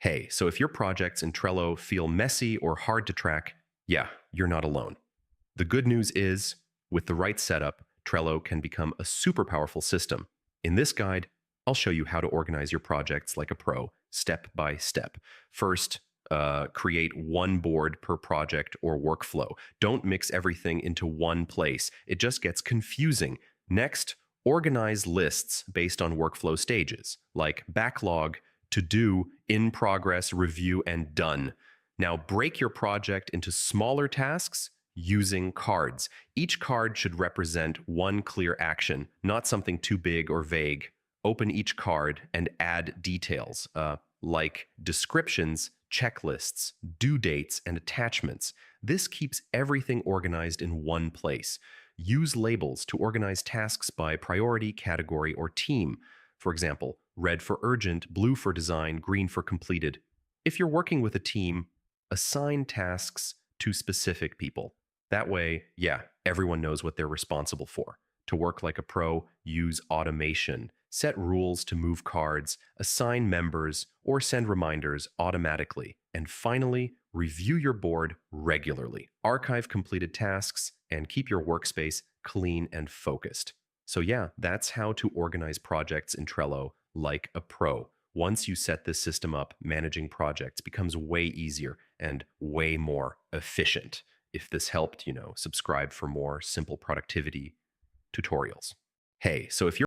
Hey, so if your projects in Trello feel messy or hard to track, yeah, you're not alone. The good news is, with the right setup, Trello can become a super powerful system. In this guide, I'll show you how to organize your projects like a pro, step by step. First, create one board per project or workflow. Don't mix everything into one place. It just gets confusing. Next, organize lists based on workflow stages, like backlog, to do, in progress, review, and done. Now, break your project into smaller tasks using cards. Each card should represent one clear action, not something too big or vague. Open each card and add details, like descriptions, checklists, due dates, and attachments. This keeps everything organized in one place. Use labels to organize tasks by priority, category, or team. For example, red for urgent, blue for design, green for completed. If you're working with a team, assign tasks to specific people. That way, yeah, everyone knows what they're responsible for. To work like a pro, use automation, set rules to move cards, assign members, or send reminders automatically. And finally, review your board regularly. Archive completed tasks and keep your workspace clean and focused. So yeah, that's how to organize projects in Trello like a pro. Once you set this system up, managing projects becomes way easier and way more efficient. If this helped, subscribe for more simple productivity tutorials. Hey, so if you're